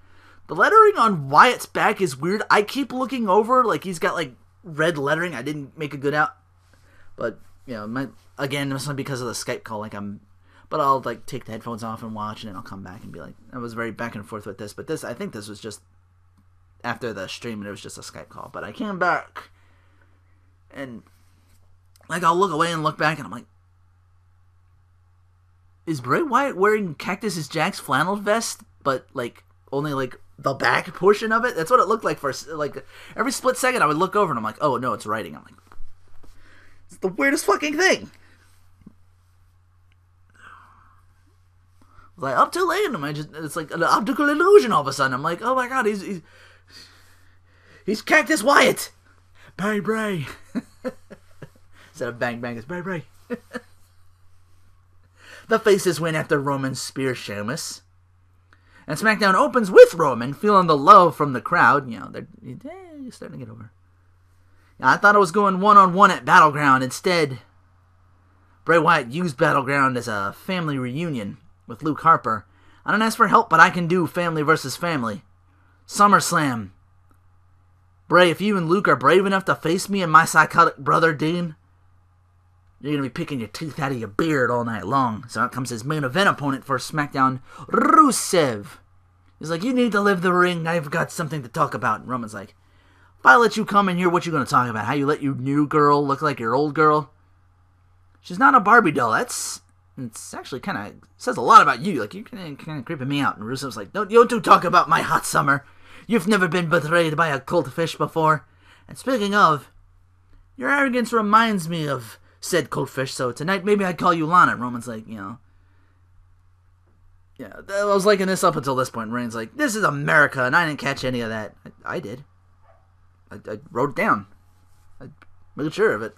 The lettering on Wyatt's back is weird. I keep looking over, like he's got like red lettering. I didn't make a good out, but you know, again, it's not because of the Skype call. But I'll like take the headphones off and watch, and then I'll come back and be like, I was very back and forth with this. But I think this was just after the stream, and it was just a Skype call. But I came back, and like I'll look away and look back, and I'm like, is Bray Wyatt wearing Cactus Jack's flannel vest, but like only like the back portion of it? That's what it looked like for like every split second. I would look over and I'm like, oh no, it's writing. I'm like, it's the weirdest fucking thing. I was like, up too late, and it's like an optical illusion all of a sudden. I'm like, oh my god, he's Cactus Wyatt. Bray Bray. Instead of bang bang, it's Bray Bray. The faces win after Roman spears Sheamus. And SmackDown opens with Roman, feeling the love from the crowd. You know, they're starting to get over. Now, I thought it was going one-on-one at Battleground. Instead, Bray Wyatt used Battleground as a family reunion with Luke Harper. I don't ask for help, but I can do family versus family. SummerSlam. Bray, if you and Luke are brave enough to face me and my psychotic brother, Dean, you're going to be picking your teeth out of your beard all night long. So out comes his main event opponent for SmackDown, Rusev. He's like, you need to leave the ring. I've got something to talk about. And Roman's like, if I let you come in here, what you going to talk about? How you let your new girl look like your old girl? She's not a Barbie doll. It's actually kind of says a lot about you. Like, you're kind of creeping me out. And Rusev's like, don't you talk about my hot summer. You've never been betrayed by a cold fish before. And speaking of, your arrogance reminds me of said cold fish, so tonight maybe I'd call you Lana. And Roman's like, yeah, I was liking this up until this point. Reigns like, this is America, and I didn't catch any of that. I did. I wrote it down. I made sure of it.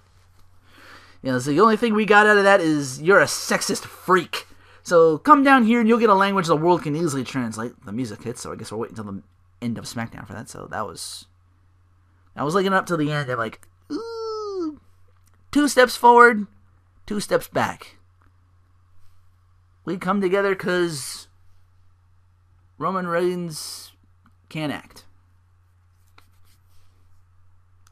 So the only thing we got out of that is you're a sexist freak. So come down here and you'll get a language the world can easily translate. The music hits, so I guess we're waiting until the end of SmackDown for that. So I was looking up till the end. I'm like, ooh, 2 steps forward, 2 steps back. We come together because Roman Reigns can't act.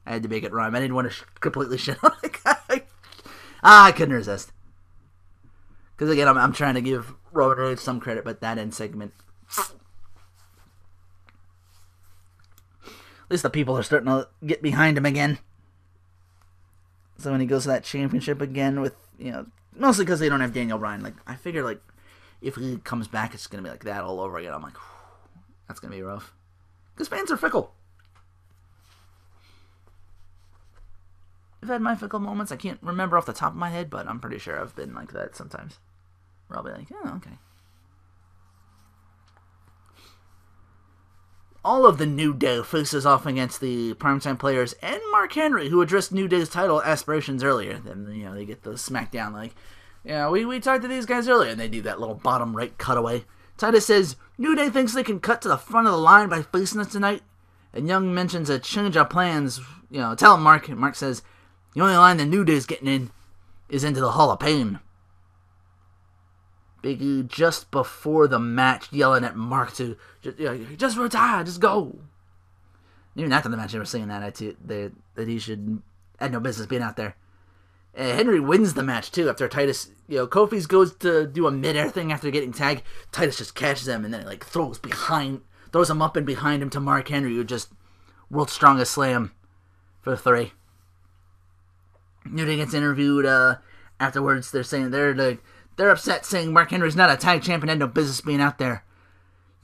I had to make it rhyme. I didn't want to completely shit on the guy. I couldn't resist. Because again, I'm trying to give Roman Reigns some credit, but that end segment, at least the people are starting to get behind him again. So when he goes to that championship again with, mostly because they don't have Daniel Bryan. Like, I figure, like, if he comes back, it's going to be like that all over again. I'm like, that's going to be rough. Because fans are fickle. I've had my fickle moments. I can't remember off the top of my head, but I'm pretty sure I've been like that sometimes. Where I'll be like, oh, okay. All of the New Day faces off against the Primetime Players and Mark Henry, who addressed New Day's title aspirations earlier. Then, they get the SmackDown, like, we talked to these guys earlier, and they do that little bottom right cutaway. Titus says, New Day thinks they can cut to the front of the line by facing us tonight. And Young mentions a change of plans. Tell him, Mark. And Mark says, the only line the New Day's getting in is into the Hall of Pain. Big E just before the match yelling at Mark to just retire, just go. Even after the match, they were saying that he had no business being out there. Henry wins the match too after Titus. Kofi goes to do a midair thing after getting tagged. Titus just catches him and then throws him up and behind him to Mark Henry, who just world's strongest slam for the 3. New Day gets interviewed afterwards. They're saying they're upset, saying Mark Henry's not a tag champion, had no business being out there.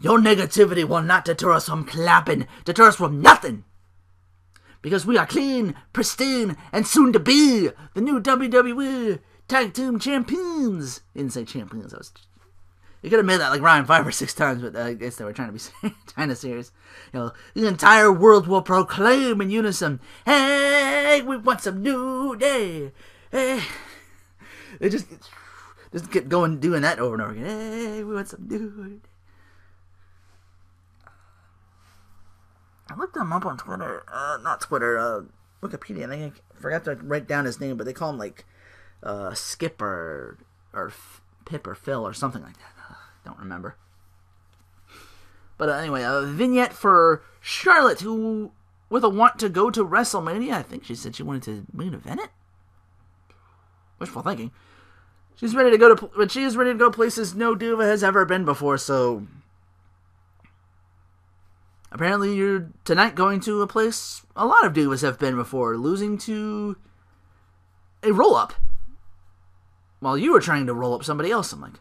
Your negativity will not deter us from clapping, deter us from nothing. Because we are clean, pristine, and soon to be the new WWE Tag Team Champions. Didn't say champions. You could have made that like Ryan 5 or 6 times, but I guess they were trying to be kind of serious. The entire world will proclaim in unison, hey, we want some New Day. Hey. They just get going doing that over and over again. Hey, we want some New Day. I looked him up on Twitter. Not Twitter, Wikipedia. I think I forgot to write down his name, but they call him like Skip or Pip or Phil or something like that. Don't remember. But anyway, a vignette for Charlotte, who, with a want to go to WrestleMania, I think she said she wanted to main event it. Wishful thinking. She's ready to go but she is ready to go places no diva has ever been before. So apparently, you're tonight going to a place a lot of divas have been before, losing to a roll up while you were trying to roll up somebody else. I'm like,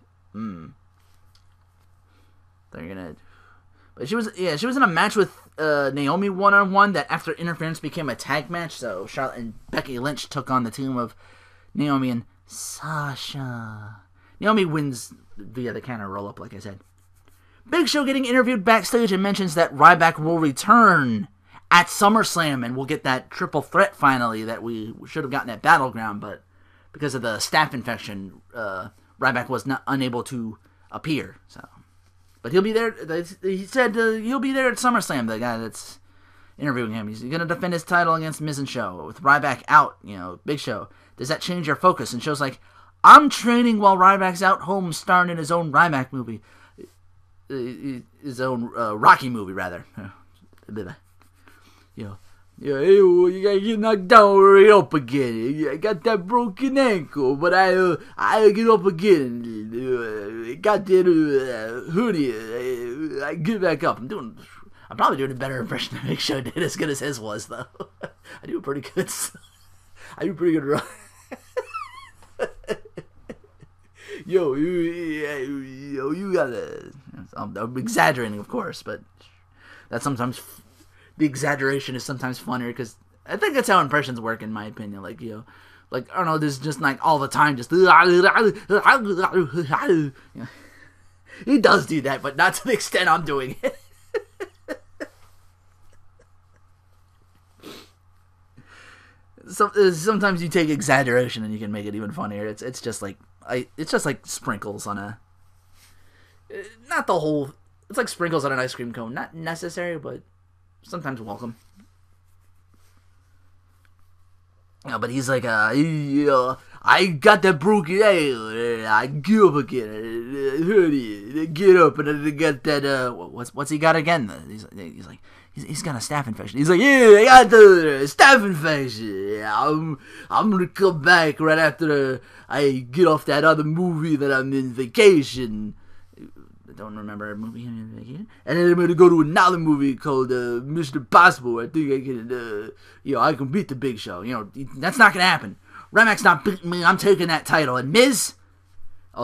They're gonna. But she was in a match with Naomi 1-on-1 that after interference became a tag match. So Charlotte and Becky Lynch took on the team of Naomi and Sasha. Naomi wins via the counter roll up, like I said. Big Show getting interviewed backstage and mentions that Ryback will return at SummerSlam, and we'll get that triple threat finally that we should have gotten at Battleground, but because of the staph infection, Ryback was unable to appear. But he'll be there. He said he'll be there at SummerSlam, the guy that's interviewing him. He's going to defend his title against Miz and Show. With Ryback out, Big Show. Does that change your focus? And Show's like, I'm training while Ryback's out home starring in his own Ryback movie. His own Rocky movie, rather. You gotta get knocked down, hurry up again. I got that broken ankle, but I get up again. Got that hoodie. I get back up. I'm probably doing a better impression of Big Show did, as good as his was, though. I do pretty good. I do pretty good run. You gotta. I'm exaggerating, of course, but that's sometimes. The exaggeration is sometimes funnier because I think that's how impressions work, in my opinion. Like, like Arnold is just like all the time, just he does do that, but not to the extent I'm doing it. Sometimes you take exaggeration and you can make it even funnier. It's just like sprinkles on a, not the whole. It's like sprinkles on an ice cream cone. Not necessary, but sometimes welcome. Yeah, but he's like, I got that broken ankle. I get up again. Get up, and I got that. What's he got again? He's like, he's got a staph infection. He's like, yeah, I got the staph infection. Yeah, I'm gonna come back right after I get off that other movie that I'm in vacation. I don't remember a movie I'm in vacation. And then I'm gonna go to another movie called Mr. Impossible. I think I can, I can beat the Big Show. That's not gonna happen. Ryback's not beating me. I'm taking that title. And Miz,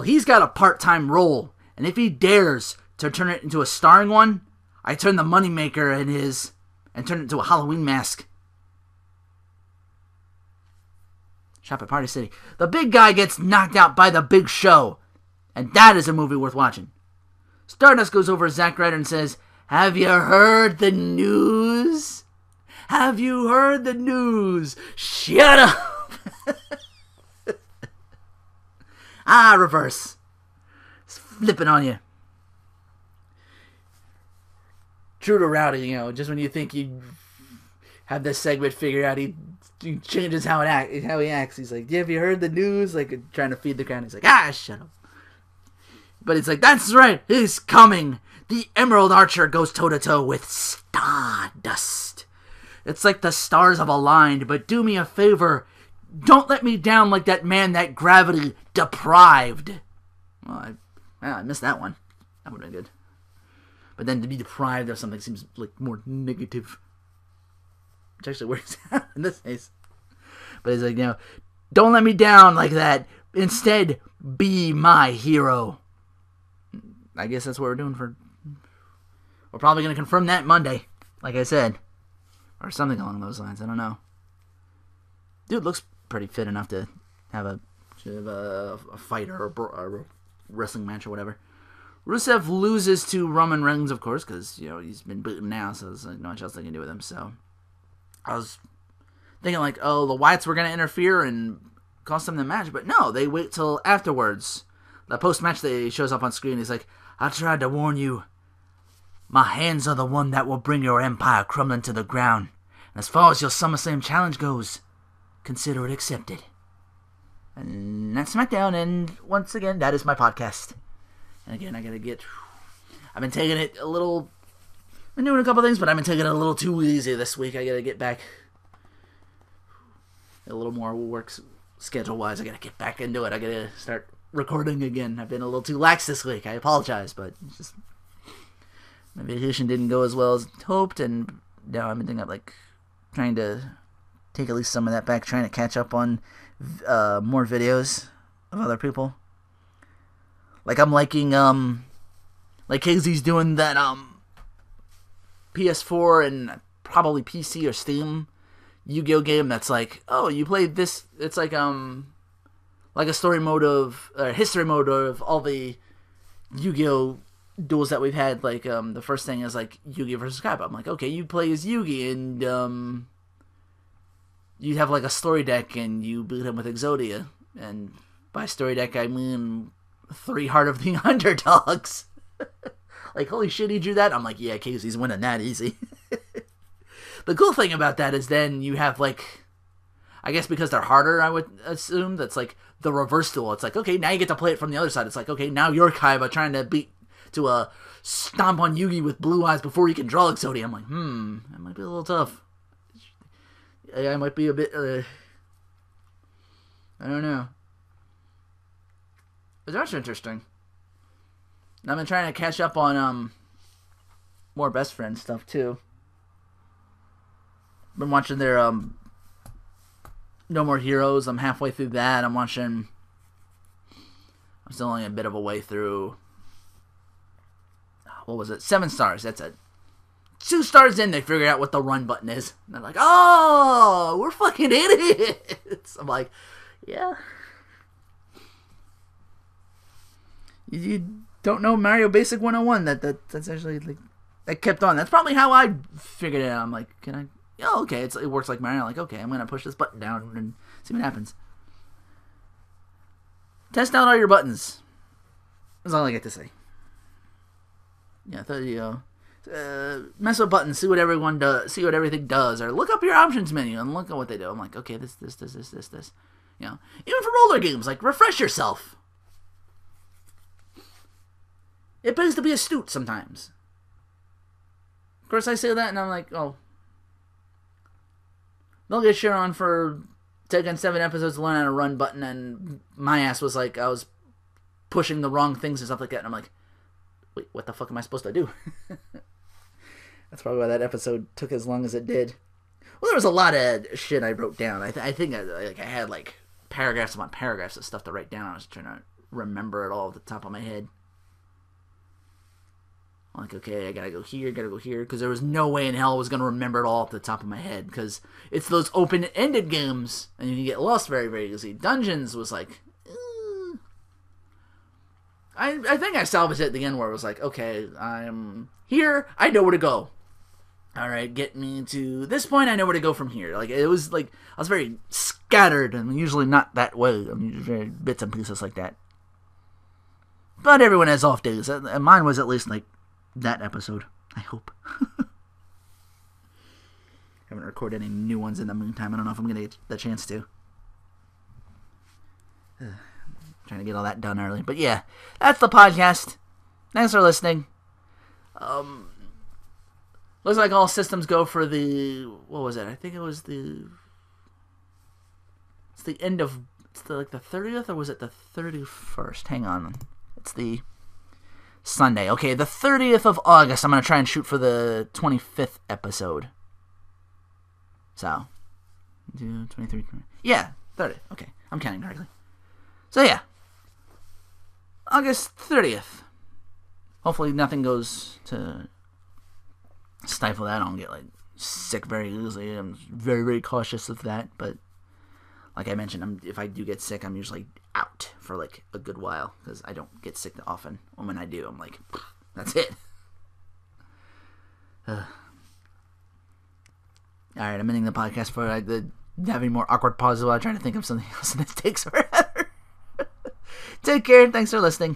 he's got a part-time role. And if he dares to turn it into a starring one, I turn the moneymaker and turn it into a Halloween mask. Shop at Party City. The big guy gets knocked out by the Big Show. And that is a movie worth watching. Stardust goes over to Zack Ryder and says, have you heard the news? Have you heard the news? Shut up! Reverse. It's flipping on you. True to Rowdy, just when you think you have this segment figured out, he changes how he acts. He's like, have you heard the news? Like, trying to feed the crowd. He's like, shut up. But it's like, that's right, he's coming. The Emerald Archer goes toe-to-toe with Stardust. It's like the stars have aligned, but do me a favor. Don't let me down like that man that gravity deprived. Well, I missed that one. That would have been good. But then to be deprived of something seems like more negative. Which actually works out in this case. But it's like, don't let me down like that. Instead, be my hero. I guess that's what we're doing we're probably going to confirm that Monday, like I said. Or something along those lines, I don't know. Dude looks pretty fit enough to have a fight or a wrestling match or whatever. Rusev loses to Roman Reigns, of course, because, he's been beaten now, so there's not much else they can do with him, so. I was thinking like, the Wyatts were going to interfere and cost them the match, but no, they wait till afterwards. The post-match, he shows up on screen. He's like, I tried to warn you. My hands are the one that will bring your empire crumbling to the ground. And as far as your SummerSlam challenge goes, consider it accepted. And that's SmackDown, and once again, that is my podcast. And again, I've been taking it a little, been doing a couple things, but I've been taking it a little too easy this week. I gotta get back a little more work schedule-wise. I gotta get back into it. I gotta start recording again. I've been a little too lax this week. I apologize, but it's just my vacation didn't go as well as hoped, and now I've been thinking of trying to take at least some of that back, trying to catch up on more videos of other people. Like I'm liking like Casey's doing that PS4 and probably PC or Steam Yu-Gi-Oh game that's like, you played this. It's like a story mode of, history mode of all the Yu-Gi-Oh duels that we've had. Like, the first thing is, like, Yugi versus Kaiba. I'm like, okay, you play as Yugi, and, you have, like, a story deck, and you beat him with Exodia. And by story deck, I mean 3 Heart of the Underdogs. Like, holy shit, he drew that? I'm like, yeah, Casey's winning that easy. The cool thing about that is then you have, like, I guess because they're harder, I would assume that's like the reverse duel. It's like, okay, now you get to play it from the other side. It's like, okay, now you're Kaiba trying to stomp on Yugi with blue eyes before you can draw Exodia. I'm like, that might be a little tough. I might be a bit, I don't know. But that's interesting. And I've been trying to catch up on, more Best Friend stuff, too. Been watching their, No More Heroes. I'm halfway through that. I'm still only a bit of a way through, what was it? 7 stars, that's it. 2 stars in, they figured out what the run button is. And they're like, oh, we're fucking idiots. I'm like, yeah. You don't know Mario Basic 101. That's actually, like, that kept on. That's probably how I figured it out. I'm like, can I? Oh, okay, it works like Mario. I'm like, okay, I'm going to push this button down and see what happens. Test out all your buttons. That's all I get to say. Yeah, mess with buttons, see what everyone does, see what everything does, or look up your options menu and look at what they do. I'm like, okay, this. You know, even for roller games, like, refresh yourself. It pays to be astute sometimes. Of course, I say that, and I'm like, oh. They'll get shit on for taking 7 episodes to learn how to run button, and my ass was like, I was pushing the wrong things and stuff like that, and I'm like, wait, what the fuck am I supposed to do? That's probably why that episode took as long as it did. Well, there was a lot of shit I wrote down. I think I had like paragraphs upon paragraphs of stuff to write down. I was trying to remember it all off the top of my head. I'm like, okay, I gotta go here, because there was no way in hell I was going to remember it all off the top of my head, because it's those open-ended games, and you can get lost very, very easily. Dungeons was like, I think I salvaged it at the end where it was like, okay, I'm here, I know where to go. Alright, get me to this point, I know where to go from here. Like, it was like, I was very scattered, and usually not that way. I mean, very bits and pieces like that. But everyone has off days, and mine was at least like that episode, I hope. Haven't recorded any new ones in the meantime. I don't know if I'm going to get the chance to. Trying to get all that done early. But yeah, that's the podcast. Thanks for listening. Looks like all systems go for the... What was it? I think it was the... It's the end of... It's the 30th, or was it the 31st? Hang on. It's the Sunday. Okay, the 30th of August. I'm going to try and shoot for the 25th episode. So, 23... Yeah, 30. Okay, I'm counting correctly. So yeah, August 30th. Hopefully nothing goes to stifle that. I don't get like sick very easily. I'm very, very cautious of that. But like I mentioned, if I do get sick, I'm usually out for like a good while, because I don't get sick often. And when I do, I'm like, that's it. Alright, I'm ending the podcast for having more awkward pauses while I'm trying to think of something else, and this takes forever. Take care, thanks for listening.